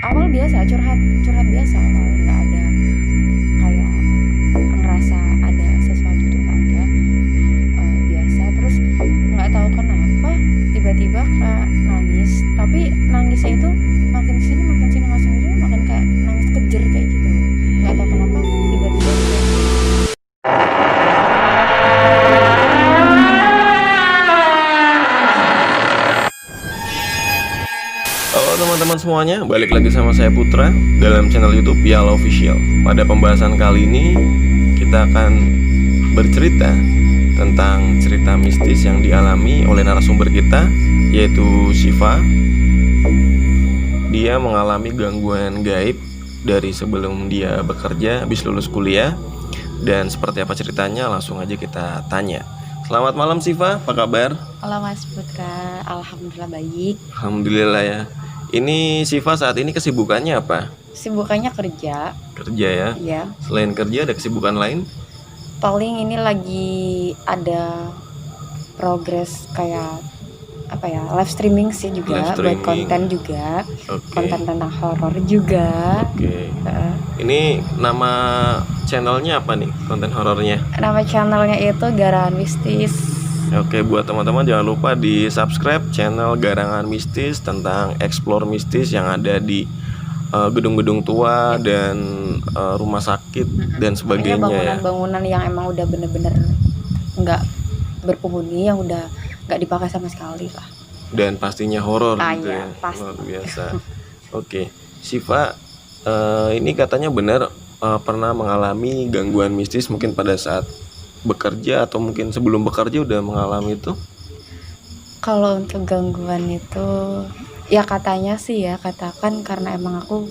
awal biasa curhat curhat biasa, awal nggak ada kayak ngerasa ada sesuatu tuh nggak ada. Biasa terus nggak tahu kenapa tiba-tiba kayak nangis, tapi nangisnya itu makin sini makin sini makin kayak nangis kejer kayak gitu, nggak tahu kenapa tiba-tiba Halo teman-teman semuanya, balik lagi sama saya Putra dalam channel YouTube Piala Official. Pada pembahasan kali ini kita akan bercerita tentang cerita mistis yang dialami oleh narasumber kita, yaitu Siva. Dia mengalami gangguan gaib dari sebelum dia bekerja habis lulus kuliah. Dan seperti apa ceritanya, langsung aja kita tanya. Selamat malam Siva, apa kabar? Halo Mas Putra, alhamdulillah baik. Alhamdulillah ya. Ini Siva saat ini kesibukannya apa? Sibukannya kerja. Kerja ya. Ya, Selain kerja ada kesibukan lain? paling ini lagi ada progres kayak apa ya, live streaming sih juga, Live buat streaming. konten juga, Oke. konten tentang horor juga. Oke. Ini nama channelnya apa nih? Konten horornya? Nama channelnya itu Garangan Mistis. Oke, buat teman-teman jangan lupa di subscribe channel Garangan Mistis tentang explore mistis yang ada di gedung-gedung tua dan rumah sakit dan Ini sebagainya ya. bangunan-bangunan yang emang udah bener-bener nggak berpenghuni, yang udah nggak dipakai sama sekali lah. Dan pastinya horor gitu Iya, ya. pasti. Luar biasa. Oke, Siva, ini katanya benar pernah mengalami gangguan mistis mungkin pada saat bekerja atau mungkin sebelum bekerja udah mengalami itu? Kalau untuk gangguan itu ya katanya sih ya, katakan karena emang aku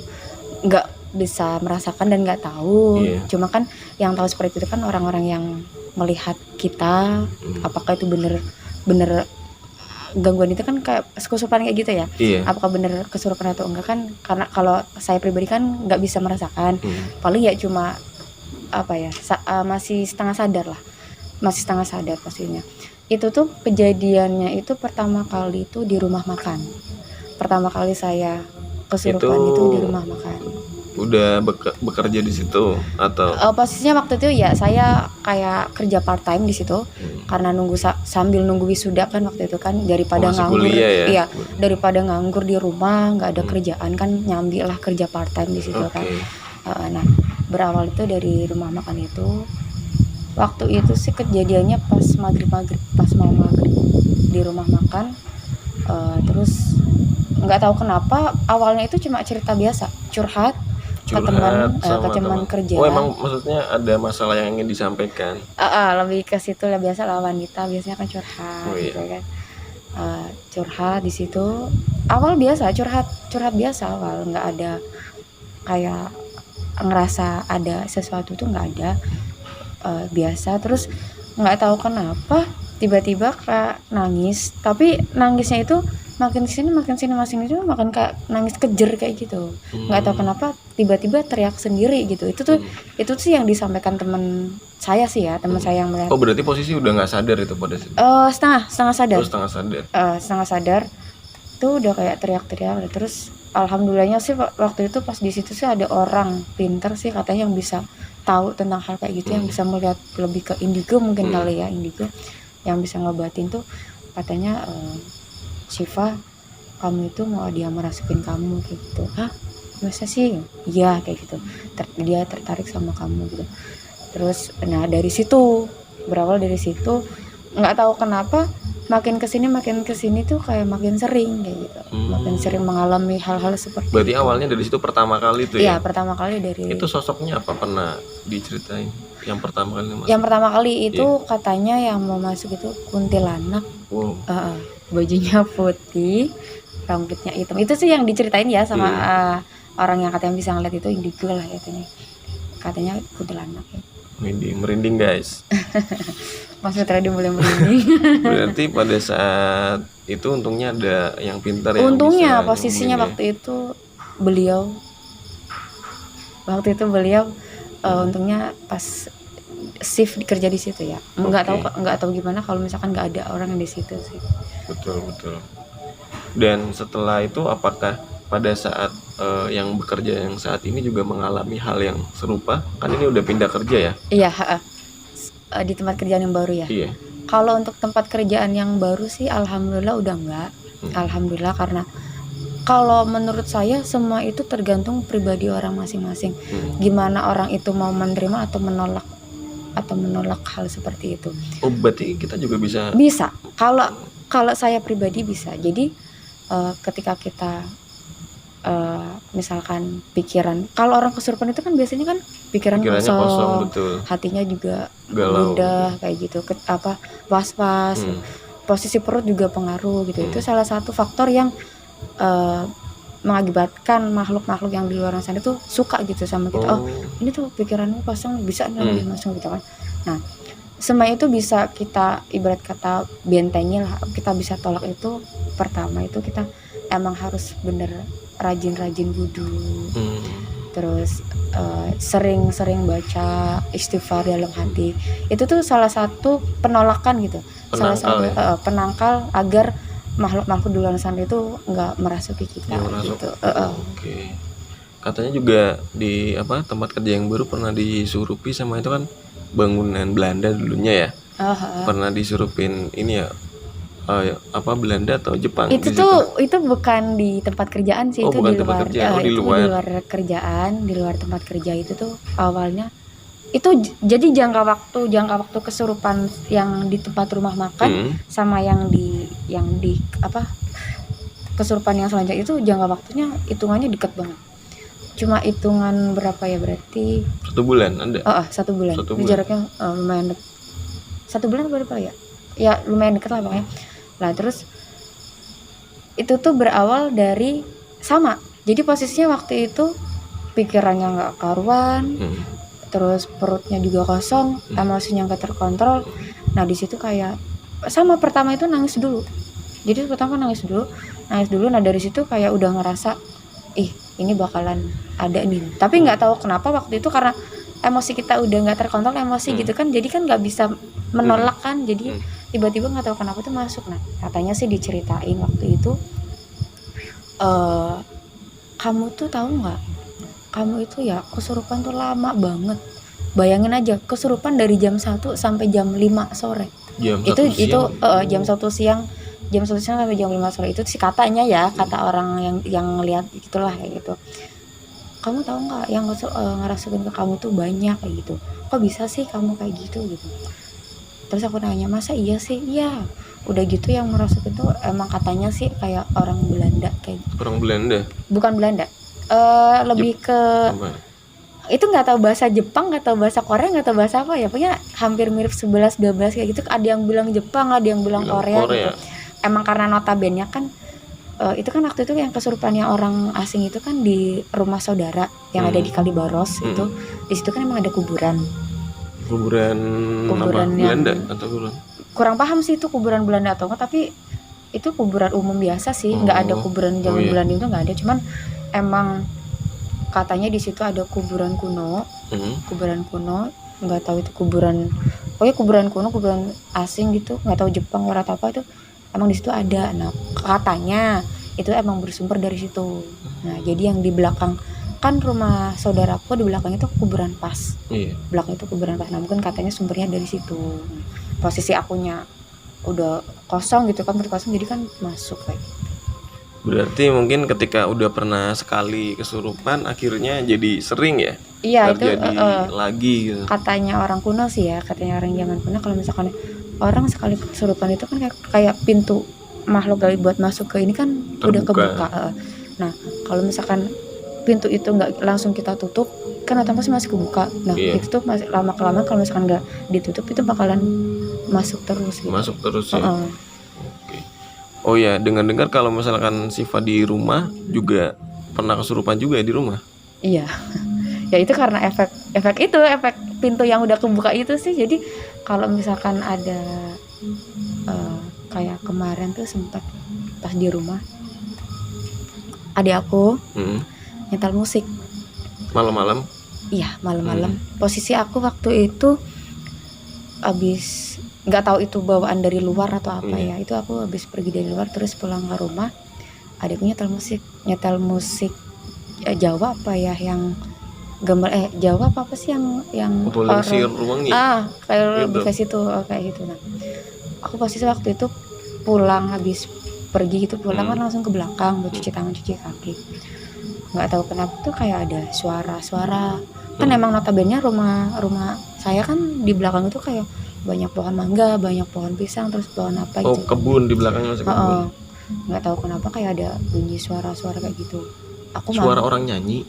nggak bisa merasakan dan nggak tahu. Iya. Cuma kan yang tahu seperti itu kan orang-orang yang melihat kita. Apakah itu bener gangguan itu kan kayak kesurupan kayak gitu ya. Iya. Apakah bener kesurupan atau enggak kan, karena kalau saya pribadi kan nggak bisa merasakan. Paling ya cuma apa ya, masih setengah sadar pastinya. Itu tuh kejadiannya itu pertama kali itu di rumah makan. Pertama kali saya kesurupan itu di rumah makan. Udah bekerja di situ atau? Posisinya waktu itu ya saya kayak kerja part time di situ, karena nunggu sambil nunggu wisuda kan waktu itu kan, daripada masih nganggur. kuliah ya? Iya, daripada nganggur di rumah nggak ada kerjaan kan, nyambi lah kerja part time di situ kan. Nah, berawal itu dari rumah makan itu. Waktu itu sih kejadiannya pas malam maghrib di rumah makan. Terus nggak tahu kenapa awalnya itu cuma cerita biasa, curhat ke teman kerja. Oh, emang maksudnya ada masalah yang ingin disampaikan? Lebih ke situ lah, biasa lah, wanita biasanya kan curhat. Oh, iya. Gitu kan. Curhat di situ awal biasa, curhat biasa, awal nggak ada kayak ngerasa ada sesuatu tuh nggak ada. Biasa terus nggak tahu kenapa tiba-tiba kayak nangis, tapi nangisnya itu makin sini makin kayak nangis kejer kayak gitu. Nggak tahu kenapa tiba-tiba teriak sendiri gitu. Itu sih yang disampaikan teman saya sih ya, teman saya yang melihat. Oh, berarti posisi udah nggak sadar itu pada situ? Setengah sadar. Oh, setengah sadar. Setengah sadar tuh udah kayak teriak-teriak. Terus alhamdulillahnya sih waktu itu pas di situ sih ada orang pinter sih katanya yang bisa tahu tentang hal kayak gitu, yang bisa melihat lebih ke indigo mungkin kali ya, indigo yang bisa ngobatin tuh. Katanya, Siva, kamu itu mau dia merasukin kamu kayak gitu. Hah, masa sih? Iya kayak gitu. Dia tertarik sama kamu gitu. Terus nah dari situ, berawal dari situ, nggak tahu kenapa makin kesini tuh kayak makin sering kayak gitu. Makin sering mengalami hal-hal seperti Berarti itu. awalnya dari situ pertama kali tuh Iya, ya? pertama kali dari Itu sosoknya apa, pernah diceritain? Yang pertama kali masuk? yang pertama kali itu katanya yang mau masuk itu kuntilanak. Wow. Bajunya putih, rambutnya hitam. Itu sih yang diceritain ya sama orang yang katanya bisa ngeliat itu, indigo lah katanya. Katanya kuntilanak ya. Merinding guys. Mas Putra dia mulai merinding. Berarti pada saat itu untungnya ada yang pintar yang Untungnya bisa posisinya ngomongin waktu itu beliau untungnya pas shift kerja di situ ya. Nggak tahu gimana kalau misalkan nggak ada orang yang di situ sih. Betul. Dan setelah itu apakah pada saat yang bekerja yang saat ini juga mengalami hal yang serupa? Kan ini udah pindah kerja ya? Iya, di tempat kerjaan yang baru ya. Iya. Kalau untuk tempat kerjaan yang baru sih alhamdulillah udah enggak. Alhamdulillah, karena kalau menurut saya semua itu tergantung pribadi orang masing-masing. Gimana orang itu mau menerima atau menolak hal seperti itu. Oh, berarti kita juga bisa. Bisa. Kalau saya pribadi bisa. Jadi ketika kita misalkan pikiran, kalau orang kesurupan itu kan biasanya kan pikirannya kosong, betul. hatinya juga Galau. gundah kayak gitu, was-was, posisi perut juga pengaruh gitu. Itu salah satu faktor yang mengakibatkan makhluk-makhluk yang di luar sana itu suka gitu sama kita. Oh, ini tuh pikiranmu kosong, bisa lebih masuk gitu kan. Nah, semua itu bisa kita ibarat kata bentengin lah, kita bisa tolak. Itu pertama itu kita emang harus bener rajin-rajin wudu, terus sering-sering baca istighfar dalam hati. Itu tuh salah satu penolakan gitu, salah satu penangkal agar makhluk-makhluk di luar sana itu nggak merasuki kita gitu. Oke. Katanya juga di tempat kerja yang baru pernah disurupi sama itu kan bangunan Belanda dulunya ya. Pernah disurupin ini ya, Belanda atau Jepang? Itu bukan di tempat kerjaan sih. Itu di luar. Di luar kerjaan, di luar tempat kerja. Itu tuh awalnya itu jadi jangka waktu kesurupan yang di tempat rumah makan sama yang di kesurupan yang selanjutnya itu jangka waktunya hitungannya dekat banget. Cuma hitungan berapa ya, berarti 1 bulan ada? 1 bulan. Jaraknya lumayan dekat. 1 bulan berapa ya? Ya lumayan dekat lah pokoknya. Nah terus itu tuh berawal dari sama. Jadi posisinya waktu itu pikirannya nggak karuan, terus perutnya juga kosong, emosinya nggak terkontrol. Nah di situ kayak sama, pertama itu nangis dulu. Jadi pertama nangis dulu. Nah dari situ kayak udah ngerasa, ini bakalan ada nih. Tapi nggak tahu kenapa waktu itu karena emosi kita udah nggak terkontrol emosi gitu kan, jadi kan nggak bisa menolak kan, jadi tiba-tiba nggak tahu kenapa tuh masuk. Nah katanya sih diceritain waktu itu, kamu tuh tahu nggak, kamu itu ya kesurupan tuh lama banget. Bayangin aja kesurupan dari jam 1 sampai jam 5 sore. Itu jam 1 siang sampai jam 5 sore itu sih katanya ya, kata orang yang ngeliat gitulah kayak gitu. Kamu tahu nggak yang ngerasukin ke kamu tuh banyak kayak gitu. Kok bisa sih kamu kayak gitu. Terus aku nanya, masa iya sih? Iya. Udah gitu yang ngerasukin tuh emang katanya sih kayak orang Belanda kayak. Orang Belanda? Bukan Belanda. Lebih ke itu nggak tahu bahasa Jepang, nggak tahu bahasa Korea, nggak tahu bahasa apa ya. Pokoknya hampir mirip 11-12 kayak gitu. Ada yang bilang Jepang, ada yang bilang Korea gitu. Emang karena notabene kan itu kan waktu itu yang kesurupannya orang asing itu kan di rumah saudara yang ada di Kalibaros. Itu di situ kan emang ada kuburan Belanda atau kuburan? Kurang paham sih itu kuburan Belanda atau enggak, tapi itu kuburan umum biasa sih, nggak ada kuburan zaman Belanda itu nggak ada. Cuman emang katanya di situ ada kuburan kuno, nggak tahu itu pokoknya kuburan kuno, kuburan asing gitu, nggak tahu Jepang atau apa, itu emang di situ ada. Nah katanya itu emang bersumber dari situ. Nah jadi yang di belakang kan rumah saudaraku, di belakang itu kuburan pas. Belakang itu kuburan pas. Nah mungkin katanya sumbernya dari situ. Posisi akunya udah kosong gitu kan, kosong, jadi kan masuk kayak gitu. Berarti mungkin ketika udah pernah sekali kesurupan akhirnya jadi sering ya? Iya itu lagi gitu. Katanya orang kuno sih ya, katanya orang zaman kuno kalau misalkan orang sekali kesurupan itu kan kayak pintu makhluk gaib buat masuk ke ini kan terbuka. Udah kebuka. Nah kalau misalkan pintu itu nggak langsung kita tutup kan otomatis masih kebuka. Nah itu tuh masih lama-kelamaan kalau misalkan nggak ditutup itu bakalan masuk terus gitu. Masuk terus ya. Oke. Oh ya, dengar-dengar kalau misalkan Siva di rumah juga pernah kesurupan juga ya di rumah? Iya. Ya itu karena efek pintu yang udah kebuka itu sih. Jadi kalau misalkan ada kayak kemarin tuh sempat pas di rumah adik aku nyetel musik malam-malam. Iya malam-malam. Posisi aku waktu itu abis nggak tahu itu bawaan dari luar atau apa ya, itu aku habis pergi dari luar terus pulang ke rumah adikku nyetel musik Jawa apa ya, yang gambar Jawa apa sih yang Tulang horor. sihir wangi. Kayak Gitu. lebih ke situ, kayak gitu. Nah, aku posisi waktu itu pulang habis pergi gitu, pulang kan langsung ke belakang buat cuci tangan, cuci kaki. Nggak tahu kenapa tuh kayak ada suara-suara. Kan emang notabene rumah saya kan di belakang itu kayak banyak pohon mangga, banyak pohon pisang, terus pohon apa Oh, gitu. kebun di belakangnya masih kebun. Heeh. Nggak tahu kenapa kayak ada bunyi suara-suara kayak gitu. Aku Suara orang nyanyi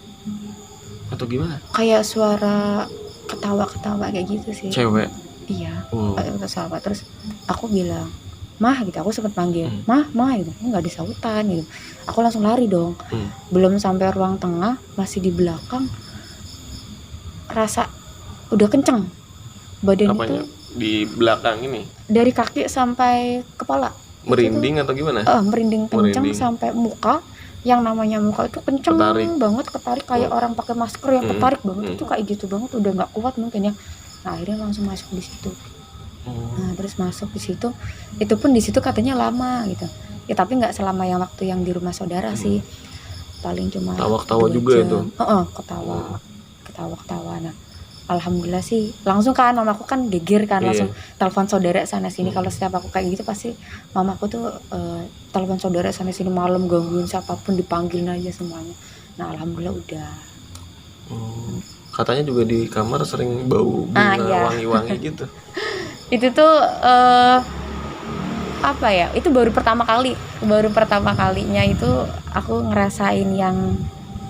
atau gimana? kayak suara ketawa-ketawa kayak gitu sih. Cewek. Iya. Oh. Sahabat, terus aku bilang, "Mah," gitu. Aku sempat panggil, "Mah," gitu. Nggak ada sautan gitu. Aku langsung lari dong. Belum sampai ruang tengah, masih di belakang, rasa udah kenceng badan. Apanya? Itu Di belakang ini dari kaki sampai kepala merinding atau gimana? merinding kenceng Merinding. sampai muka. Yang namanya muka itu kenceng banget, ketarik kayak orang pakai masker yang ketarik banget. Itu kayak gitu banget, udah nggak kuat mungkin ya. Nah, akhirnya langsung masuk di situ. Nah, terus masuk di situ, itu pun di situ katanya lama gitu ya, tapi nggak selama yang waktu yang di rumah saudara sih, paling cuma Tawa-tawa 2 juga jam. itu. Ketawa. Nah, alhamdulillah sih langsung kan mamaku kan geger kan, langsung telepon saudara sana sini. Kalau setiap aku kayak gitu pasti mamaku tuh telepon saudara sana sini malam, gangguin siapapun dipanggilin aja semuanya. Nah, alhamdulillah udah. Katanya juga di kamar sering bau bunga Iya. wangi-wangi gitu. Itu tuh apa ya, itu baru pertama kalinya itu aku ngerasain yang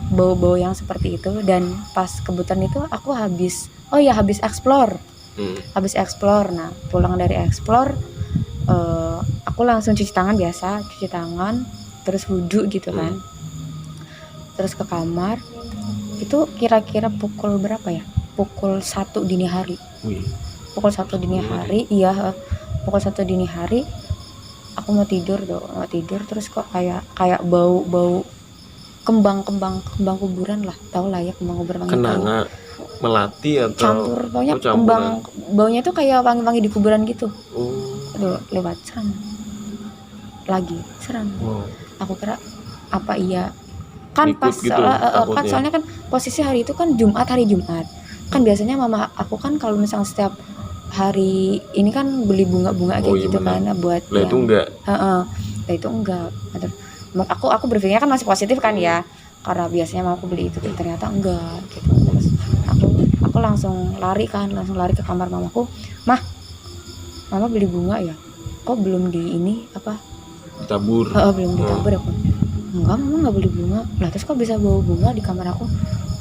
bau-bau yang seperti itu. Dan pas kebetulan itu aku habis explore. Nah, pulang dari explore, aku langsung cuci tangan biasa, terus wudhu gitu kan, terus ke kamar. Itu kira-kira pukul berapa ya, pukul 1 dini hari. Pukul 1 dini hari, iya, pukul 1 dini hari. Aku mau tidur, terus kok kayak bau kembang kuburan lah, tau lah ya kembang kuburan. Kenanga, melati atau campur, pokoknya kembang, baunya tuh kayak wangi-wangi di kuburan gitu. Aduh, lewat seram. Aku kira apa iya kan ikut pas gitu, kan soalnya kan posisi hari itu kan hari Jumat kan, biasanya mama aku kan kalau misalnya setiap hari ini kan beli bunga-bunga kayak gitu kan buat lah itu enggak. Nah, itu enggak. Aku berpikirnya kan masih positif kan ya, karena biasanya mau aku beli itu, ternyata enggak gitu. Terus aku langsung lari ke kamar mamaku. "Mah, mama beli bunga ya? Kok belum di ini apa? Ditabur." Belum ditabur aku. "Enggak, mama nggak beli bunga." Lah, terus kok bisa bawa bunga di kamar aku?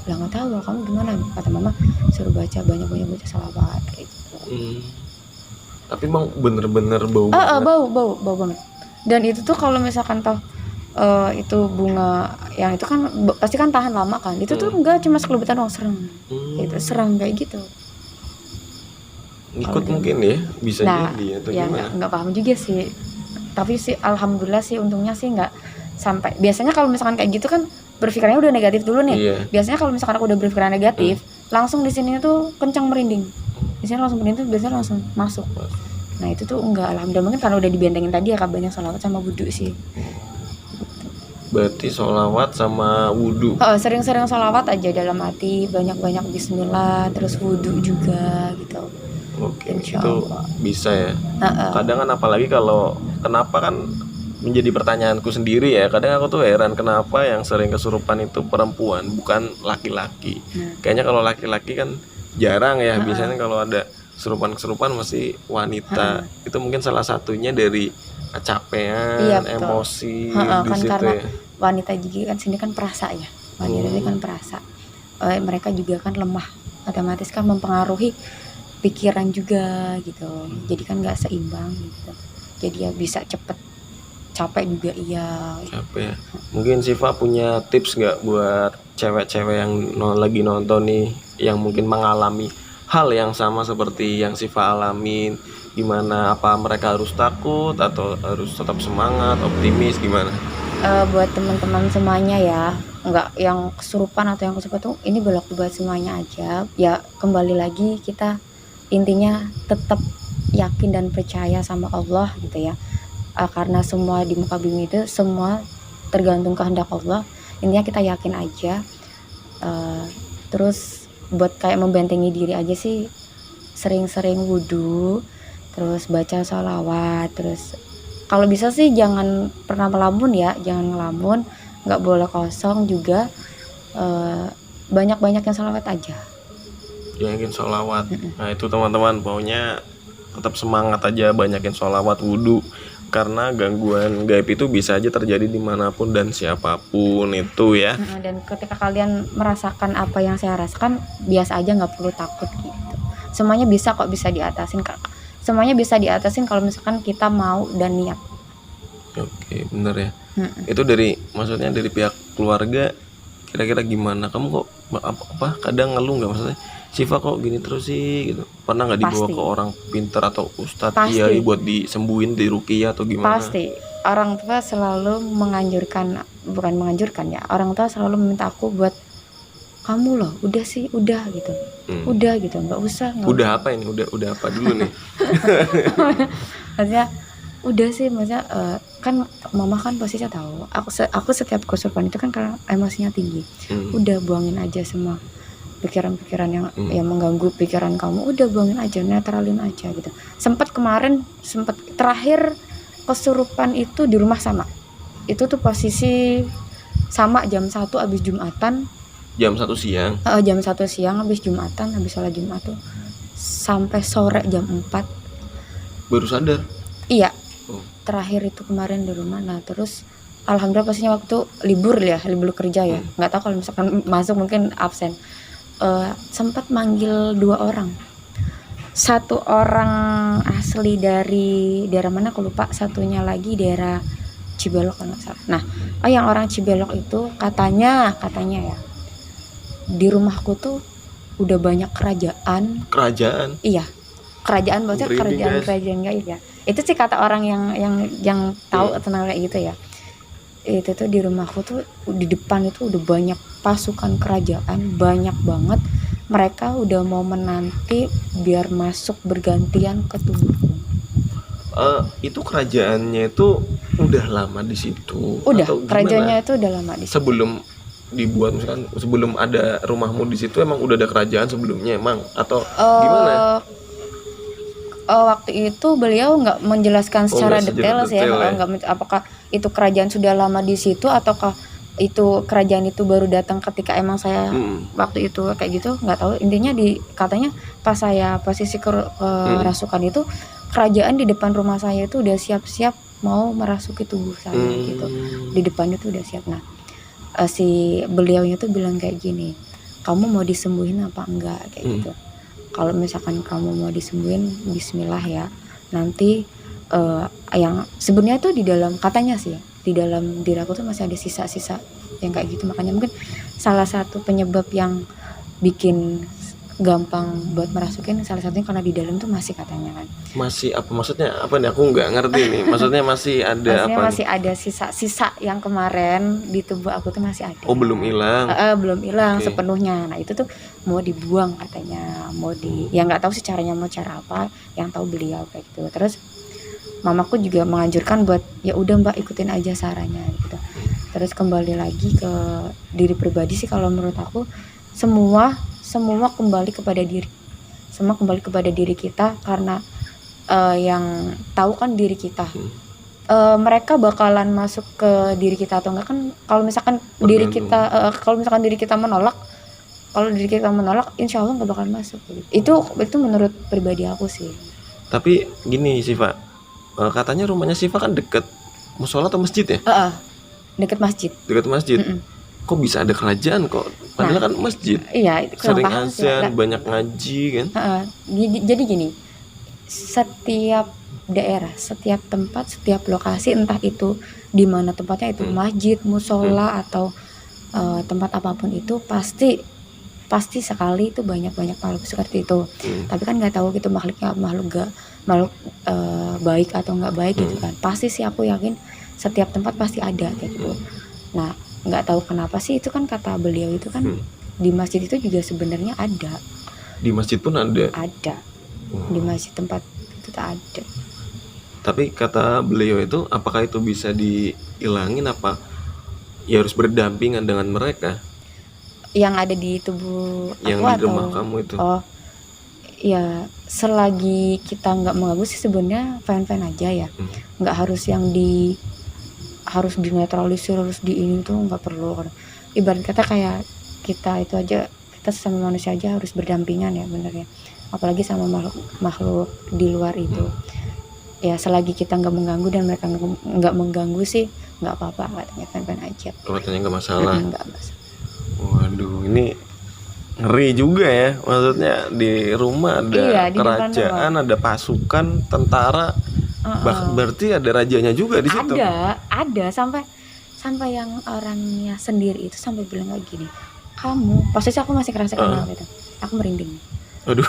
Lah, nggak tahu, kamu gimana? Kata mama, suruh baca banyak shalawat gitu. Tapi emang bener-bener bau bau banget. Dan itu tuh kalau misalkan itu bunga yang itu kan pasti kan tahan lama kan. Itu tuh enggak cuma sekelebutan doang, serang kayak gitu. Ikut mungkin ya, bisa jadi atau ya gimana? nggak paham juga sih. Tapi sih alhamdulillah sih, untungnya sih nggak sampai. Biasanya kalau misalkan kayak gitu kan berpikirannya udah negatif dulu nih. Biasanya kalau misalkan aku udah berpikiran negatif, langsung di sini tuh kencang merinding. Di sini langsung merinding, biasanya langsung masuk. Nah, itu tuh enggak, alhamdulillah, mungkin karena udah dibentengin tadi ya, banyak sholawat sama wudhu sih. Berarti sholawat sama wudhu. Sering-sering sholawat aja dalam hati, banyak-banyak bismillah, terus wudhu juga gitu. Oke, itu bisa ya. Kadang kan apalagi kalau kenapa kan menjadi pertanyaanku sendiri ya. Kadang aku tuh heran kenapa yang sering kesurupan itu perempuan, bukan laki-laki. Kayaknya kalau laki-laki kan jarang ya. Biasanya kalau ada kesurupan masih wanita. Itu mungkin salah satunya dari kecapean, emosi di kan situ karena ya. Wanita juga kan sini kan perasa ya. Wanita ini kan perasa. Mereka juga kan lemah. Otomatis kan mempengaruhi pikiran juga gitu. Jadi kan nggak seimbang gitu. Jadi ya bisa cepet capek juga, iya. Capek. Mungkin Siva punya tips nggak buat cewek-cewek yang lagi nonton nih, yang mungkin mengalami hal yang sama seperti yang Siva alamin? Gimana, apa mereka harus takut atau harus tetap semangat, optimis, gimana? Buat teman-teman semuanya ya, nggak yang kesurupan atau yang kesurupan tuh, ini berlaku buat semuanya aja. Ya kembali lagi, kita intinya tetap yakin dan percaya sama Allah gitu ya. Karena semua di muka bumi itu semua tergantung kehendak Allah. Intinya kita yakin aja. Terus buat kayak membentengi diri aja sih, sering-sering wudhu, terus baca sholawat, terus kalau bisa sih jangan pernah melamun ya, jangan ngelamun, nggak boleh kosong juga. Banyak-banyak yang sholawat aja. Banyakin sholawat. Nah itu teman-teman, pokoknya tetap semangat aja, banyakin sholawat, wudhu, karena gangguan gaib itu bisa aja terjadi dimanapun dan siapapun itu ya. Dan ketika kalian merasakan apa yang saya rasakan, biasa aja, nggak perlu takut gitu. Semuanya bisa kok, bisa diatasin kak. Semuanya bisa diatasin kalau misalkan kita mau dan niat. Oke, bener ya. Itu maksudnya dari pihak keluarga, kira-kira gimana? Kamu kok apa kadang ngeluh nggak, maksudnya Syifa kok gini terus sih gitu? Pernah nggak dibawa Pasti. ke orang pinter atau ustadz Pasti. kiai buat disembuhin, di ruqyah atau gimana? Pasti orang tua selalu bukan menganjurkan ya, orang tua selalu meminta aku buat, kamu loh udah sih, udah gitu, udah gitu, nggak usah. Udah apa ini? Udah apa dulu nih? Maksudnya udah sih, maksudnya kan mama kan posisinya tahu aku setiap kesurupan itu kan karena emosinya tinggi. Udah buangin aja semua pikiran-pikiran yang mengganggu pikiran kamu, udah buangin aja, netralin aja gitu. Sempat terakhir kesurupan itu di rumah sama. Itu tuh posisi sama jam 1 habis Jumatan. Jam 1 siang? Jam 1 siang habis Jumatan, habis sholat Jumat tuh. Sampai sore jam 4. Baru sadar? Iya. Terakhir itu kemarin di rumah. Nah terus alhamdulillah pastinya waktu libur kerja ya. Nggak tahu kalau misalkan masuk mungkin absen. Sempat manggil 2 orang. 1 orang asli dari daerah mana aku lupa, satunya lagi daerah Cibelok kalau nggak salah. Nah, yang orang Cibelok itu katanya ya, di rumahku tuh udah banyak kerajaan. Iya, kerajaan, maksudnya kerajaan gaib ya. Itu sih kata orang yang tahu tentang kayak gitu ya. Itu tuh di rumahku tuh di depan itu udah banyak pasukan kerajaan, banyak banget. Mereka udah mau menanti biar masuk bergantian ke tubuhku. Itu kerajaannya itu udah lama di situ? Udah, atau kerajaannya itu udah lama di situ. Sebelum dibuat, misalkan sebelum ada rumahmu di situ emang udah ada kerajaan sebelumnya emang, atau gimana? Waktu itu beliau nggak menjelaskan secara detail sih ya, ya. Apakah itu kerajaan sudah lama di situ ataukah itu kerajaan itu baru datang ketika emang saya waktu itu kayak gitu, nggak tahu. Intinya katanya pas saya posisi kerasukan itu, kerajaan di depan rumah saya itu udah siap-siap mau merasuki tubuh saya gitu, di depan itu udah siap. Nah si beliaunya tuh bilang kayak gini, kamu mau disembuhin apa enggak kayak gitu. Kalau misalkan kamu mau disembuhin, bismillah ya. Nanti yang sebenarnya tuh di dalam, katanya sih ya, di dalam diri aku tuh masih ada sisa-sisa yang kayak gitu. Makanya mungkin salah satu penyebab yang bikin gampang buat merasukin, salah satunya karena di dalam tuh masih, katanya kan. Masih apa maksudnya? Apa nih, aku nggak ngerti nih. Maksudnya masih ada apa? Masih ada sisa-sisa yang kemarin di tubuh aku tuh masih ada. Oh, belum hilang? Belum hilang sepenuhnya. Nah itu tuh mau dibuang katanya, ya nggak tahu sih caranya, mau cara apa, yang tahu beliau kayak gitu. Terus mamaku juga menganjurkan buat ya udah mbak, ikutin aja sarannya gitu. Terus kembali lagi ke diri pribadi sih, kalau menurut aku semua kembali kepada diri, semua kembali kepada diri kita, karena yang tahu kan diri kita. Mereka bakalan masuk ke diri kita atau enggak kan, kalau misalkan diri kita menolak, insya Allah nggak bakal masuk gitu. Itu menurut pribadi aku sih. Tapi gini Syifa, katanya rumahnya Syifa kan deket musola atau masjid ya? Deket masjid. Kok bisa ada kerajaan kok? Padahal kan masjid. Iya, sering azan, banyak ngaji kan? Jadi gini, setiap daerah, setiap tempat, setiap lokasi, entah itu di mana tempatnya, itu masjid, musola atau tempat apapun itu, pasti sekali itu banyak makhluk seperti itu. Tapi kan nggak tahu gitu makhluk baik atau nggak baik gitu kan. Pasti sih aku yakin setiap tempat pasti ada kayak gitu. Nah nggak tahu kenapa sih, itu kan kata beliau itu kan di masjid itu juga sebenarnya ada. Di masjid pun ada? Ada. Di masjid tempat itu tak ada. Tapi kata beliau itu, apakah itu bisa dihilangin apa ya harus berdampingan dengan mereka yang ada di tubuh yang aku di atau rumah kamu itu. oh ya, selagi kita nggak mengganggu sih sebenarnya fine-fine aja ya. Nggak harus yang harus dinetralisir, harus di ini tuh nggak perlu. Ibarat kata kayak kita itu aja, kita sesama manusia aja harus berdampingan ya, bener ya, apalagi sama makhluk di luar itu. Ya selagi kita nggak mengganggu dan mereka nggak mengganggu sih nggak apa-apa, katanya fine-fine aja. Katanya nggak masalah. Nggak masalah. Waduh, ini ngeri juga ya, maksudnya di rumah ada Iya, di depan kerajaan, ada pasukan, tentara, berarti ada rajanya juga di situ. Ada sampai yang orangnya sendiri itu sampai bilang kayak gini, kamu, posisi aku masih kerasa kenal gitu, aku merinding. Aduh,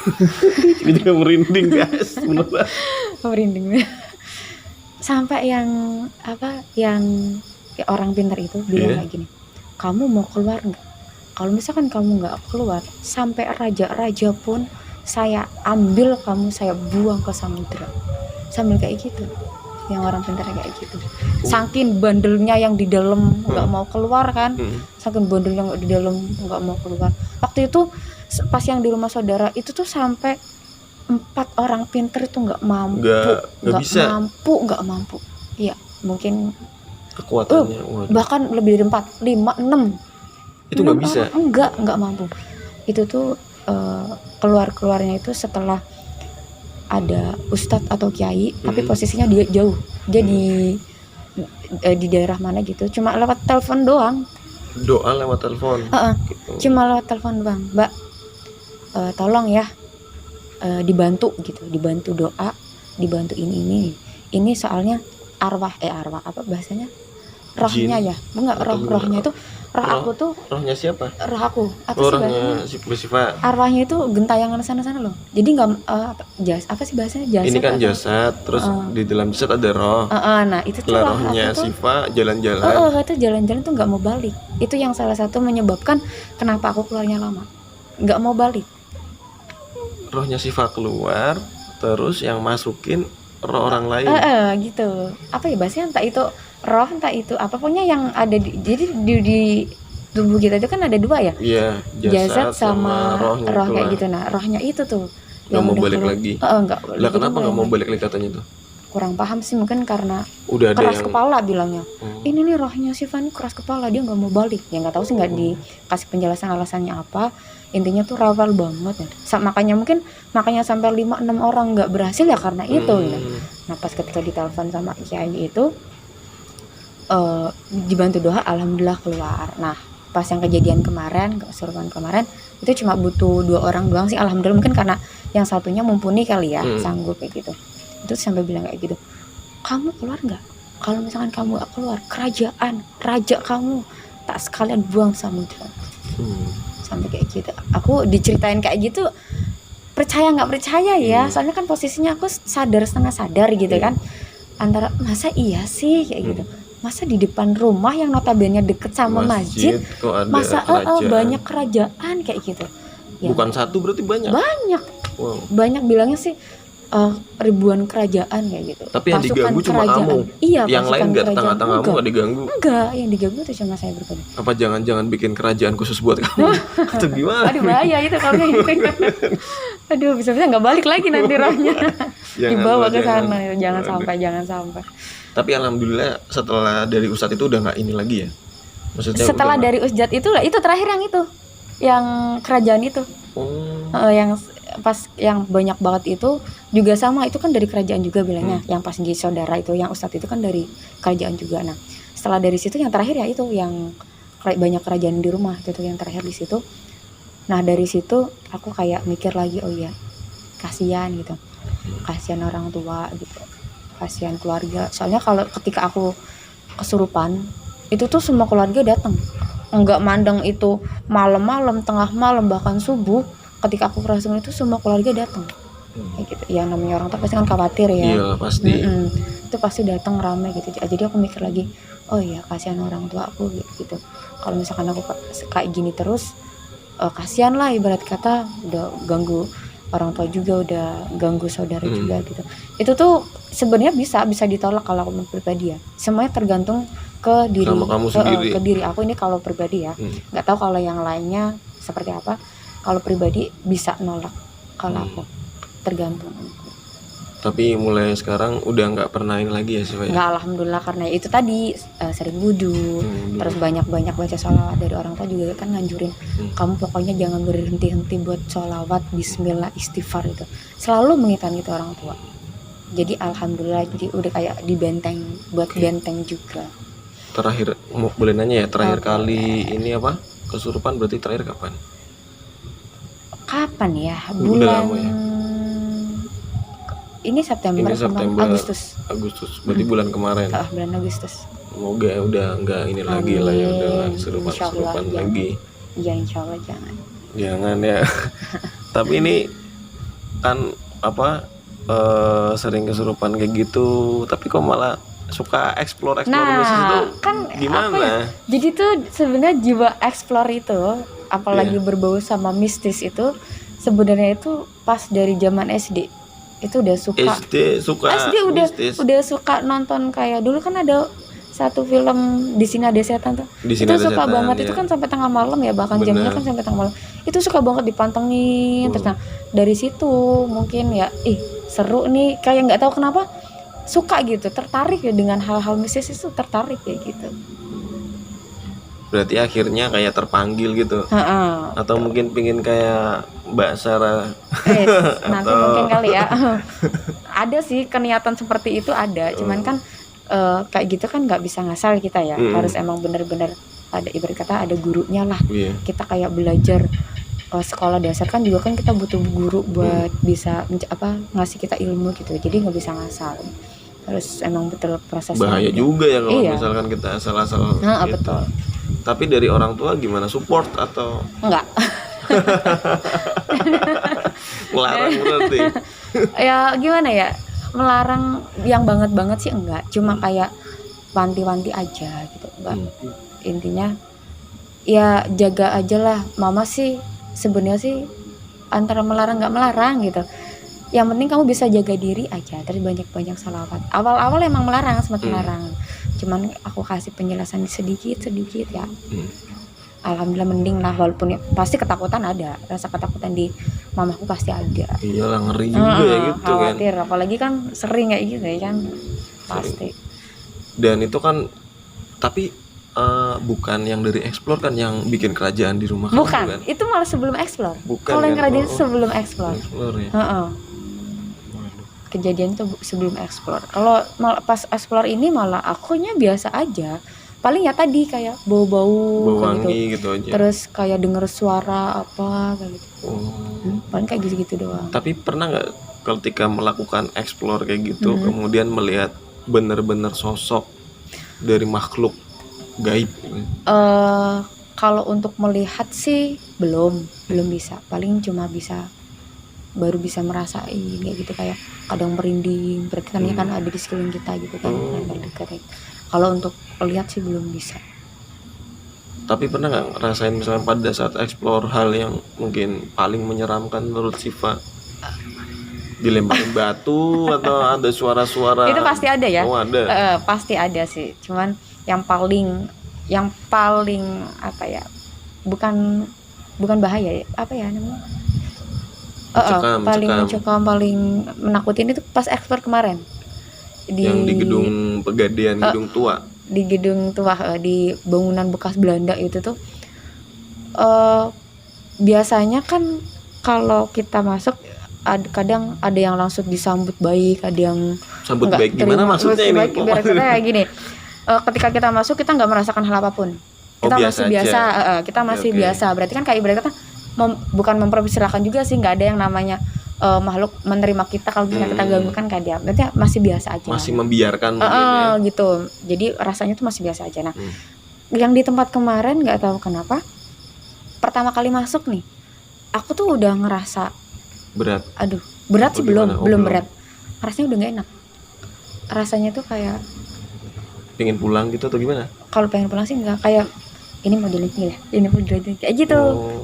ini juga merinding guys, beneran. Merinding. Sampai yang orang pintar itu bilang kayak gini, kamu mau keluar nggak? Kalau misalkan kamu nggak keluar, sampai raja-raja pun saya ambil kamu, saya buang ke samudra. Sambil kayak gitu, yang orang pintar kayak gitu. Saking bandelnya yang di dalam nggak mau keluar kan, saking bandelnya nggak di dalam nggak mau keluar. Waktu itu pas yang di rumah saudara itu tuh sampai 4 orang pintar itu nggak mampu. Iya, mungkin kekuatannya. Bahkan lebih dari 4, 5, 6. Itu nggak bisa. Nggak mampu. Itu tuh keluarnya itu setelah ada ustadz atau kiai, tapi posisinya dia jauh, dia di daerah mana gitu, cuma lewat telepon doang. Doa lewat telepon. Gitu. Cuma lewat telepon doang, Mbak, tolong ya, dibantu gitu, dibantu doa, dibantu ini soalnya arwah apa bahasanya, rohnya ya, enggak, rohnya itu aku tuh, rohnya siapa? Roh aku apa sih rohnya bahasanya? Arwahnya itu gentayangan sana loh, jadi nggak apa sih bahasanya, jasad ini kan jasad, terus di dalam jasad ada roh. Nah itu tuh rohnya Siva jalan-jalan. Itu jalan-jalan tuh nggak mau balik. Itu yang salah satu menyebabkan kenapa aku keluarnya lama, nggak mau balik. Rohnya Siva keluar, terus yang masukin roh orang lain. Gitu. Apa ya bahasanya, entah itu roh, entah itu apa, pokoknya yang ada jadi di tubuh kita itu kan ada 2 ya. Iya, jasad sama roh kayak gitu. Nah, rohnya itu tuh nggak mau balik lagi. Enggak. Lah kenapa nggak mau balik lagi katanya tuh? Kurang paham sih, mungkin karena udah ada keras kepala bilangnya. Ini nih rohnya si Fanny keras kepala, dia nggak mau balik. Ya nggak tahu sih, nggak dikasih penjelasan alasannya apa. Intinya tuh rewel banget ya. Makanya sampai 5-6 orang nggak berhasil ya karena itu ya. Nah pas ketika ditelepon sama kiai itu, dibantu doa, alhamdulillah keluar. Nah pas yang kejadian kemarin, kesurupan kemarin, itu cuma butuh 2 orang doang sih, alhamdulillah. Mungkin karena yang satunya mumpuni kali ya, sanggup kayak gitu. Itu sampai bilang kayak gitu, kamu keluar nggak? Kalau misalkan kamu gak keluar, kerajaan raja kamu tak sekalian buang samudra. Sampai kayak gitu. Aku diceritain kayak gitu, percaya nggak percaya ya, soalnya kan posisinya aku setengah sadar gitu kan, antara masa iya sih kayak gitu, masa di depan rumah yang notabene deket sama masjid masa banyak kerajaan kayak gitu ya. Bukan satu, berarti banyak. Wow. Banyak bilangnya sih ribuan kerajaan kayak gitu. Tapi yang diganggu cuma kamu. Iya, yang lain nggak, tetangga-tanggamu nggak diganggu. Enggak, yang diganggu tuh cuma saya berdua. Apa jangan-jangan bikin kerajaan khusus buat kamu? Atau gimana? Aduh bahaya itu kalau kayak gitu. Aduh, bisa-bisa nggak balik lagi nanti rohnya. Dibawa ke sana. Jangan sampai. Tapi alhamdulillah setelah dari ustadz itu udah nggak ini lagi ya. Maksudnya setelah dari ustadz itu terakhir yang kerajaan itu. Yang pas yang banyak banget itu juga sama, itu kan dari kerajaan juga bilangnya. Yang pas di saudara itu, yang ustadz itu kan dari kerajaan juga. Nah setelah dari situ yang terakhir ya itu yang banyak kerajaan di rumah itu yang terakhir di situ. Nah dari situ aku kayak mikir lagi, oh iya kasihan gitu, kasihan orang tua gitu, kasihan keluarga. Soalnya kalau ketika aku kesurupan itu tuh semua keluarga datang, nggak mandang itu malam-malam, tengah malam, bahkan subuh. Ketika aku kerasukan itu semua keluarga datang kayak gitu. Ya namanya orang tua pasti kan khawatir ya. Iya pasti. Itu pasti datang ramai gitu. Jadi aku mikir lagi, oh iya kasihan orang tua aku gitu. Kalau misalkan aku kayak gini terus, kasihan lah, ibarat kata udah ganggu orang tua juga, udah ganggu saudara juga gitu. Itu tuh sebenarnya bisa ditolak kalau aku pribadi ya. Semuanya tergantung ke diri Sama kamu sendiri. ke diri aku ini kalau pribadi ya. Nggak tahu kalau yang lainnya seperti apa. Kalau pribadi bisa nolak kalau aku, tergantung. Tapi mulai sekarang udah nggak pernah ini lagi ya Siva ya? Nggak, alhamdulillah, karena itu tadi sering wudu, terus banyak-banyak baca sholawat. Dari orang tua juga kan nganjurin kamu pokoknya jangan berhenti-henti buat sholawat, bismillah, istighfar itu. Selalu mengingatkan gitu orang tua. Jadi alhamdulillah, jadi udah kayak di benteng, buat benteng juga. Terakhir boleh nanya ya, terakhir kali ini apa kesurupan berarti terakhir kapan? Kapan ya? Udah Bulan lama ya? Ini September, Ini September, Agustus. Berarti bulan kemarin. Bulan Agustus. Semoga udah nggak ini lagi lah ya, udah nggak Insya Allah, kesurupan jangan. lagi. Iya, insya Allah jangan. Jangan ya. Tapi ini kan apa sering kesurupan kayak gitu, tapi kok malah suka explore mistis itu kan gimana? apa ya? Jadi tuh sebenarnya jiwa explore itu, apalagi berbau sama mistis itu, sebenarnya itu pas dari zaman SD. Itu udah suka. SD udah suka nonton, kayak dulu kan ada satu film Di Sini Ada Setan tuh. Itu suka banget, ya. itu kan sampai tengah malam ya, bahkan jamnya kan sampai tengah malam. Itu suka banget dipantengin. Terus nah, dari situ mungkin ya seru nih, kayak nggak tahu kenapa suka gitu, tertarik ya dengan hal-hal mistis itu, tertarik ya gitu. Berarti akhirnya kayak terpanggil gitu. Atau mungkin pingin kayak Mbak Sarah. Nanti mungkin kali ya. Ada sih keniatan seperti itu, ada. Cuman kan kayak gitu kan nggak bisa ngasal kita ya. Harus emang bener-bener ada, ibarat kata ada gurunya lah. Kita kayak belajar sekolah dasar kan juga kan kita butuh guru buat bisa ngasih kita ilmu gitu. Jadi nggak bisa ngasal. Harus emang betul prosesnya. Bahaya juga ya kalau misalkan kita asal-asal gitu. Betul. Tapi dari orang tua gimana? Support atau enggak? Melarang berarti? Ya gimana ya, melarang yang banget sih enggak, cuma kayak wanti-wanti aja gitu Mbak. Intinya ya jaga aja lah. Mama sih sebenarnya sih antara melarang nggak melarang gitu, yang penting kamu bisa jaga diri aja, terus banyak-banyak sholawat. Awal-awal emang melarang, semakin melarang, cuman aku kasih penjelasan sedikit ya. Alhamdulillah mending lah, walaupun ya, pasti ketakutan ada, rasa ketakutan di mamaku pasti ada. Iyalah, ngeri juga ya gitu khawatir, kan. apalagi kan sering kayak gitu ya kan, pasti. Dan itu kan tapi bukan yang dari explore kan yang bikin kerajaan di rumah bukan, kan? Itu malah sebelum explore. Bukan, kalau yang kan? kerajaan sebelum explore. Ya? Kejadian itu sebelum explore. Kalau pas explore ini malah akunya biasa aja. Paling ya tadi kayak bau-bau wangi gitu aja. Terus kayak denger suara apa kayak gitu. Paling kayak gitu doang. Tapi pernah nggak ketika melakukan explore kayak gitu kemudian melihat benar-benar sosok dari makhluk gaib? Kalau untuk melihat sih belum bisa. Paling cuma baru bisa merasain kayak gitu, kayak kadang merinding, berarti kan ada di sekeliling kita gitu kan, dekat. Kalau untuk lihat sih belum bisa. Tapi pernah nggak ngerasain misalnya pada saat explore hal yang mungkin paling menyeramkan menurut Siva? Dilemparin batu atau ada suara-suara? Itu pasti ada ya. Ada. Pasti ada sih. Cuman yang paling apa ya? Bukan bahaya ya. Apa ya namanya? Paling mencekam, paling menakutin itu pas explore kemarin. Yang di gedung Pegadaian, gedung tua. Di gedung tua, di bangunan bekas Belanda itu tuh. Biasanya kan kalau kita masuk kadang ada yang langsung disambut baik, ada yang sambut baik gimana maksudnya ini? Biar kayak gini. Ketika kita masuk kita nggak merasakan hal apapun. Kita masih biasa, kita masih biasa. Berarti kan kayak ibarat kata bukan mempersilahkan juga sih, nggak ada yang namanya makhluk menerima kita kalau misalnya kita ganggu kan kayak dia. Berarti masih biasa aja. Masih membiarkan ya. Gitu. Jadi rasanya tuh masih biasa aja. Nah, yang di tempat kemarin nggak tahu kenapa pertama kali masuk nih, aku tuh udah ngerasa berat. Aduh, berat sih belum berat. Rasanya udah nggak enak. Rasanya tuh kayak pengen pulang gitu atau gimana? Kalau pengen pulang sih enggak, kayak ini mau jalan ya, ini mau jalan kayak gitu.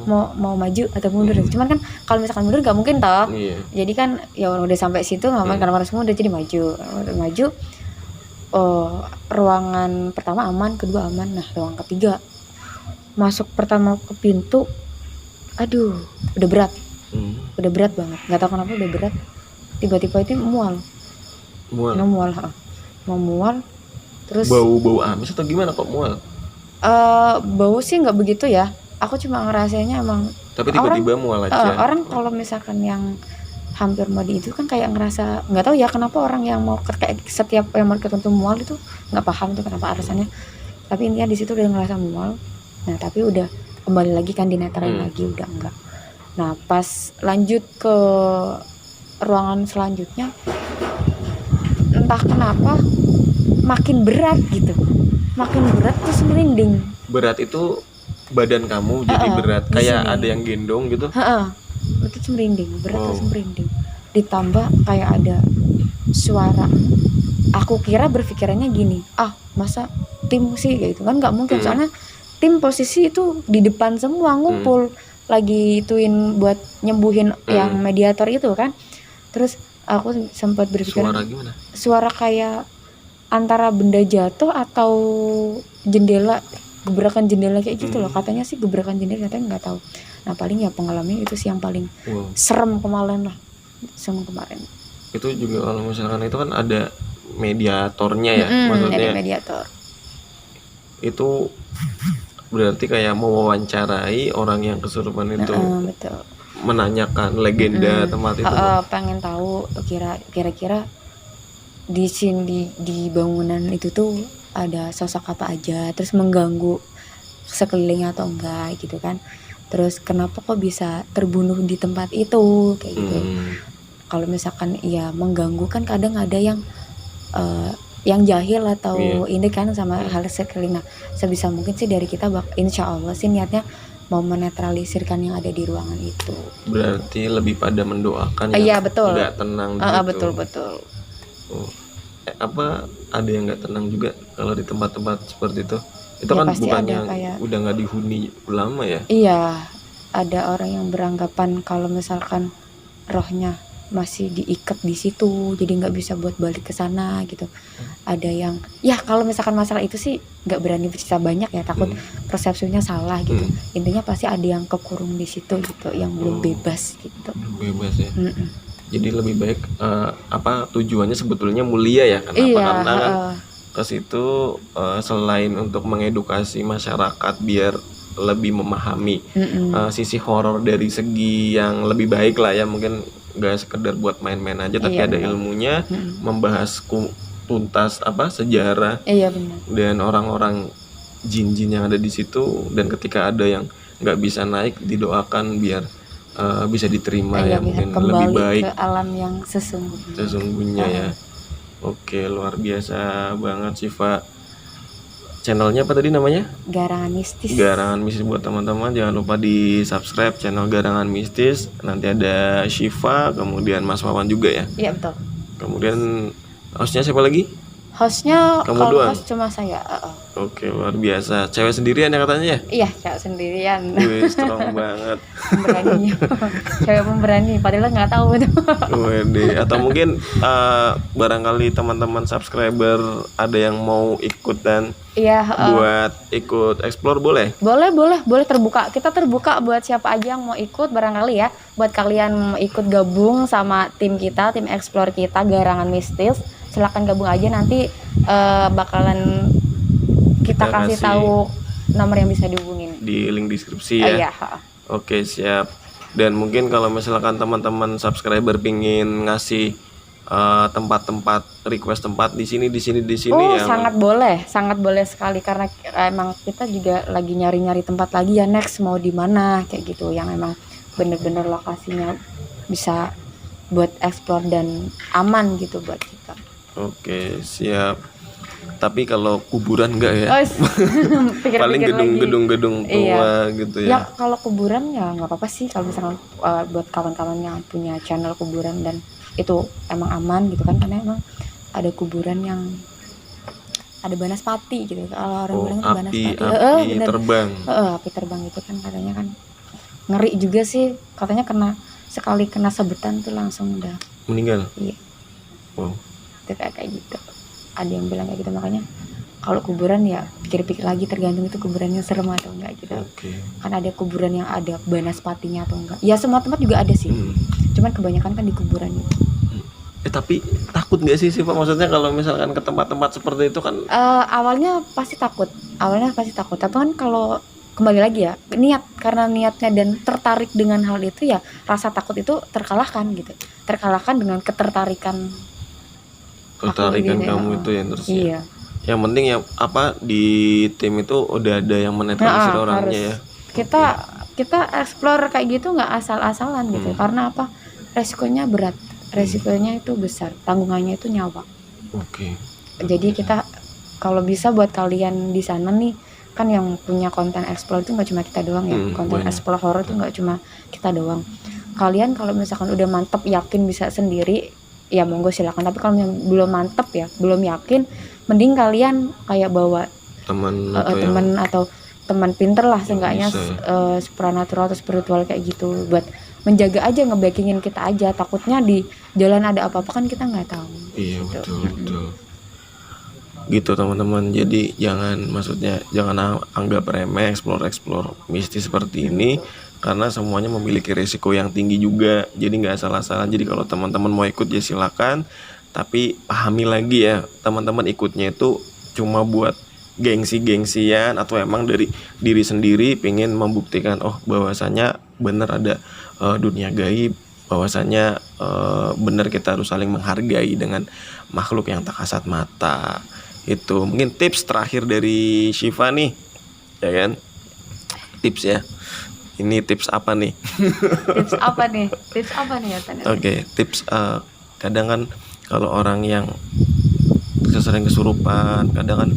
Mau maju atau mundur. Cuman kan kalau misalkan mundur nggak mungkin toh. Jadi kan ya udah sampai situ ngapain karena harus mundur, jadi maju. ruangan pertama aman, kedua aman. Nah ruangan ketiga masuk pertama ke pintu, aduh udah berat banget, nggak tahu kenapa udah berat, tiba-tiba itu mual. Mau mual terus Bau amis atau gimana kok mual? bau sih nggak begitu ya, aku cuma ngerasainnya emang Tapi tiba-tiba mual aja. orang kalau misalkan yang hampir mandi itu kan kayak ngerasa, nggak tahu ya kenapa orang yang mau kayak setiap yang mau ketemu mual itu nggak paham tuh kenapa alasannya, tapi intinya di situ udah ngerasa mual. Nah tapi udah kembali lagi kan dinetralin lagi, udah enggak. Nah pas lanjut ke ruangan selanjutnya, entah kenapa makin berat gitu, terus merinding. Berat itu badan kamu jadi berat, di kayak sini. ada yang gendong gitu. Itu merinding, berat terus merinding. Ditambah kayak ada suara. Aku kira berpikirannya gini, masa tim sih gitu kan, nggak mungkin soalnya tim posisi itu di depan semua ngumpul lagi ituin buat nyembuhin yang mediator itu kan. Terus aku sempat berpikiran Suara gimana? suara kayak antara benda jatuh atau jendela, gebrakan jendela kayak gitu loh, katanya sih gebrakan jendela, katanya nggak tahu. Nah paling ya pengalaman itu sih yang paling serem kemarin. Itu juga kalau misalkan itu kan ada mediatornya ya, maksudnya ada mediator. Itu berarti kayak mewawancarai orang yang kesurupan itu, betul. menanyakan legenda tempat itu. Pengen tahu kira-kira di sini di bangunan itu tuh ada sosok apa aja, terus mengganggu sekelilingnya atau enggak gitu kan. Terus kenapa kok bisa terbunuh di tempat itu kayak gitu. Kalau misalkan ya mengganggu kan kadang ada yang jahil atau ini kan sama hal sekeliling. Nah sebisa mungkin sih dari kita insya Allah sih niatnya mau menetralisirkan yang ada di ruangan itu. Berarti lebih pada mendoakan Iya betul. Nggak tenang gitu. Betul. Apa ada yang nggak tenang juga kalau di tempat-tempat seperti itu? Itu Ya, kan pasti bukannya ada kayak, udah nggak dihuni ulama ya? Iya, ada orang yang beranggapan kalau misalkan rohnya masih diikat di situ, jadi nggak bisa buat balik ke sana gitu. Ada yang, ya kalau misalkan masalah itu sih nggak berani bercerita banyak ya, takut persepsinya salah gitu. Intinya pasti ada yang kekurung di situ gitu, yang belum bebas gitu. Bebas ya. Jadi lebih baik tujuannya sebetulnya mulia ya, kenapa? Karena kan ke situ selain untuk mengedukasi masyarakat biar lebih memahami sisi horor dari segi yang lebih baik lah ya, mungkin gak sekedar buat main-main aja tapi ada ilmunya, membahas tuntas sejarah dan orang-orang jin-jin yang ada di situ, dan ketika ada yang nggak bisa naik didoakan biar bisa diterima ya, mungkin lebih baik ke alam yang sesungguhnya ya. Oke, luar biasa banget Syifa. Channelnya apa tadi namanya? Garangan Mistis. Garangan Mistis. Buat teman-teman jangan lupa di subscribe channel Garangan Mistis. Nanti ada Syifa, kemudian Mas Wawan juga ya. Iya betul. Kemudian hostnya siapa lagi? Hostnya kamu kalau doang? host cuma saya. Oke, luar biasa. Cewek sendirian ya katanya ya? Iya, cewek sendirian. Wih, strong banget. Pemberani. Cewek pemberani, padahal nggak tahu tuh. Wede. Atau mungkin barangkali teman-teman subscriber ada yang mau ikut dan buat ikut explore boleh? Boleh terbuka. Kita terbuka buat siapa aja yang mau ikut barangkali ya. Buat kalian mau ikut gabung sama tim kita, tim explore kita Garangan Mistis, silakan gabung aja, nanti bakalan kita kasih tahu nomor yang bisa dihubungin di link deskripsi ya. Iya. Oke, siap. Dan mungkin kalau misalkan teman-teman subscriber pingin ngasih tempat-tempat, request tempat di sini yang sangat boleh sekali, karena emang kita juga lagi nyari tempat lagi ya, next mau di mana kayak gitu, yang emang bener-bener lokasinya bisa buat explore dan aman gitu buat kita. Oke, siap. Tapi kalau kuburan enggak ya? Paling gedung-gedung tua gitu ya. Ya kalau kuburan ya nggak apa-apa sih, kalau misalkan buat kawan-kawan yang punya channel kuburan dan itu emang aman gitu kan, karena emang ada kuburan yang ada banaspati gitu. Kalau orang bilang itu banaspati. Api terbang. Api terbang itu kan katanya kan ngeri juga sih, katanya sekali kena sebutan tuh langsung udah meninggal. Iya. Wow. Itu kayak gitu. ada yang bilang kayak gitu. Makanya kalau kuburan ya pikir-pikir lagi, tergantung itu kuburannya serem atau enggak gitu. Oke. Kan ada kuburan yang ada banaspatinya atau enggak, ya semua tempat juga ada sih, cuman kebanyakan kan di kuburan itu. Tapi takut nggak sih Pak, maksudnya kalau misalkan ke tempat-tempat seperti itu kan? Awalnya pasti takut, tapi kan kalau kembali lagi ya niat, karena niatnya dan tertarik dengan hal itu ya rasa takut itu terkalahkan gitu, dengan ketertarikan Ketertarikan gitu, kamu itu ya terus ya. iya. Yang penting ya apa, di tim itu udah ada yang menetralisir orangnya ya. Kita explore kayak gitu nggak asal-asalan gitu, karena apa, resikonya berat, resikonya itu besar, tanggungannya itu nyawa. Oke. Jadi kita kalau bisa buat kalian di sana nih, kan yang punya konten explore itu nggak cuma kita doang ya, konten banyak. explore horror itu nggak cuma kita doang. Kalian kalau misalkan udah mantep yakin bisa sendiri ya monggo silakan, tapi kalau yang belum mantep ya, belum yakin, mending kalian kayak bawa Teman atau teman pinter lah seenggaknya, supranatural atau spiritual kayak gitu, buat menjaga aja, ngebackingin kita aja. Takutnya di jalan ada apa-apa kan kita nggak tahu. Iya betul. Gitu teman-teman. Jadi jangan anggap remeh explore mistis seperti ini, karena semuanya memiliki risiko yang tinggi juga. Jadi nggak salah-salah. Jadi kalau teman-teman mau ikut ya silakan, tapi pahami lagi ya, teman-teman ikutnya itu cuma buat gengsi-gengsian atau emang dari diri sendiri pengen membuktikan bahwasanya bener ada dunia gaib, bahwasanya bener kita harus saling menghargai dengan makhluk yang tak kasat mata. Itu mungkin tips terakhir dari Syifa nih, ya kan? Tips ya. Ini tips apa nih? Tips apa nih ya Tanya? Oke, tips kadang kan kalau orang yang sering kesurupan, kadang kan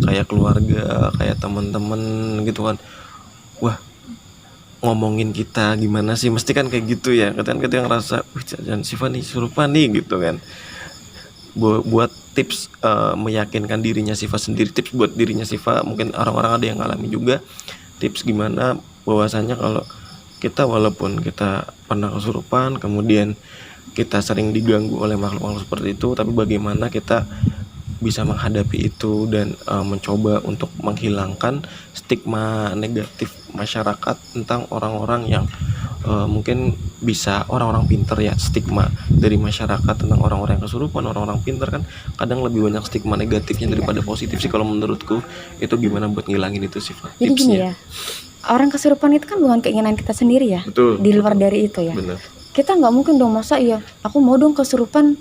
kayak keluarga, kayak teman-teman gitu kan, wah ngomongin kita gimana sih, mesti kan kayak gitu ya, kadang kita yang ngerasa jangan Syifa nih kesurupan nih gitu kan. Buat tips meyakinkan dirinya Syifa sendiri, tips buat dirinya Syifa, mungkin orang-orang ada yang ngalami juga, tips gimana bahwasanya kalau kita walaupun kita pernah kesurupan, kemudian kita sering diganggu oleh makhluk-makhluk seperti itu, tapi bagaimana kita bisa menghadapi itu dan mencoba untuk menghilangkan stigma negatif masyarakat tentang orang-orang yang mungkin bisa orang-orang pinter ya, stigma dari masyarakat tentang orang-orang yang kesurupan, orang-orang pinter kan kadang lebih banyak stigma negatifnya daripada positif sih kalau menurutku. Itu gimana buat ngilangin itu sih Pak? Jadi gini ya, orang kesurupan itu kan bukan keinginan kita sendiri ya. Betul. Di luar dari itu ya. Benar. Kita nggak mungkin dong masa ya aku mau dong kesurupan,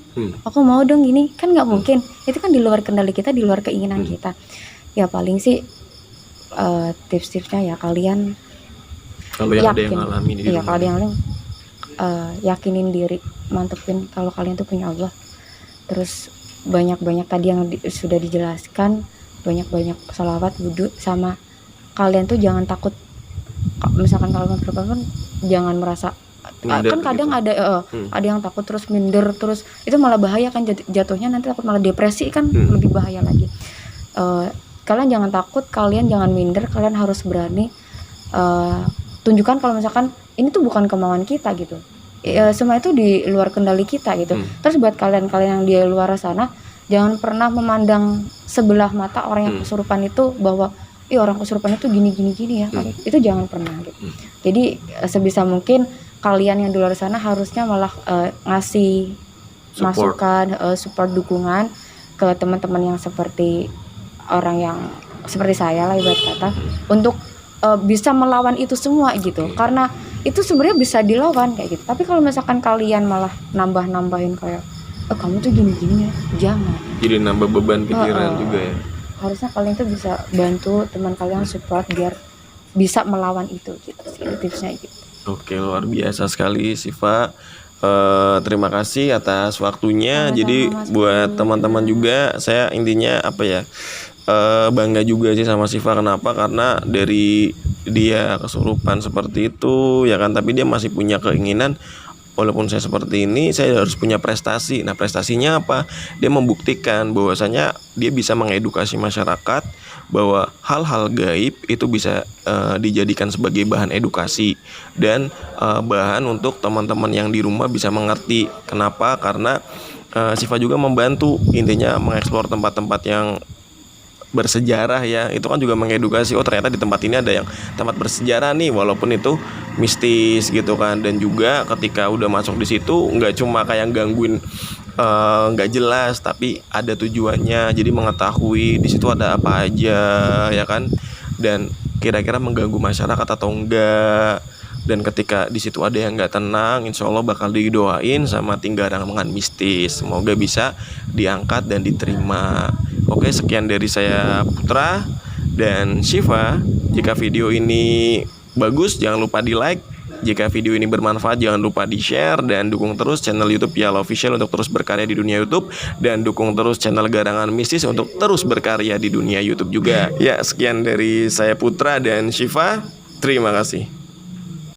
aku mau dong gini, kan nggak mungkin. Itu kan di luar kendali kita, di luar keinginan kita. Ya paling sih tips-tipsnya ya kalian kalau yang ada yang ngalamin di rumah. Kalau ada yang lain yakinin diri, mantepin kalau kalian tuh punya Allah. Terus banyak-banyak tadi yang sudah dijelaskan, banyak-banyak sholawat, wudhu, sama kalian tuh jangan takut. Misalkan kalau kesurupan jangan merasa minder, kan kadang gitu. ada yang takut terus minder, terus itu malah bahaya kan, jatuhnya nanti takut malah depresi kan, lebih bahaya lagi. Kalian jangan takut, kalian jangan minder, kalian harus berani tunjukkan kalau misalkan ini tuh bukan kemauan kita gitu. Semua itu di luar kendali kita gitu. Terus buat kalian yang di luar sana, jangan pernah memandang sebelah mata orang yang kesurupan itu bahwa orang kesurupan itu gini ya. Itu jangan pernah gitu. Jadi sebisa mungkin kalian yang di luar sana harusnya malah ngasih masukan, support, dukungan ke teman-teman yang seperti orang yang seperti saya lah ibarat kata, untuk bisa melawan itu semua gitu. Karena itu sebenarnya bisa dilawan kayak gitu. Tapi kalau misalkan kalian malah nambahin kayak kamu tuh gini ya, jangan. Jadi nambah beban pikiran juga ya. Harusnya kalian tuh bisa bantu teman kalian, support biar bisa melawan itu gitu sih, tipsnya gitu. Oke, luar biasa sekali Syifa. Terima kasih atas waktunya. Sama-sama, jadi Mas buat Budi. teman-teman juga, saya intinya bangga juga sih sama Syifa. Kenapa? Karena dari dia kesurupan seperti itu ya kan, tapi dia masih punya keinginan, walaupun saya seperti ini, saya harus punya prestasi. Nah, prestasinya apa? Dia membuktikan bahwasanya dia bisa mengedukasi masyarakat bahwa hal-hal gaib itu bisa dijadikan sebagai bahan edukasi dan bahan untuk teman-teman yang di rumah bisa mengerti. Kenapa? Karena Siva juga membantu, intinya mengeksplor tempat-tempat yang bersejarah ya. Itu kan juga mengedukasi, oh ternyata di tempat ini ada yang tempat bersejarah nih, walaupun itu mistis gitu kan. Dan juga ketika udah masuk di situ nggak cuma kayak gangguin nggak jelas, tapi ada tujuannya, jadi mengetahui di situ ada apa aja ya kan, dan kira-kira mengganggu masyarakat atau enggak. Dan ketika di situ ada yang nggak tenang, insya Allah bakal didoain sama tinggarangan mistis, semoga bisa diangkat dan diterima. Oke, sekian dari saya Putra dan Shiva. Jika video ini bagus jangan lupa di like. Jika video ini bermanfaat jangan lupa di share, dan dukung terus channel YouTube Yala Official untuk terus berkarya di dunia YouTube, dan dukung terus channel Garangan Mistis untuk terus berkarya di dunia YouTube juga. Ya, sekian dari saya Putra dan Shiva. Terima kasih.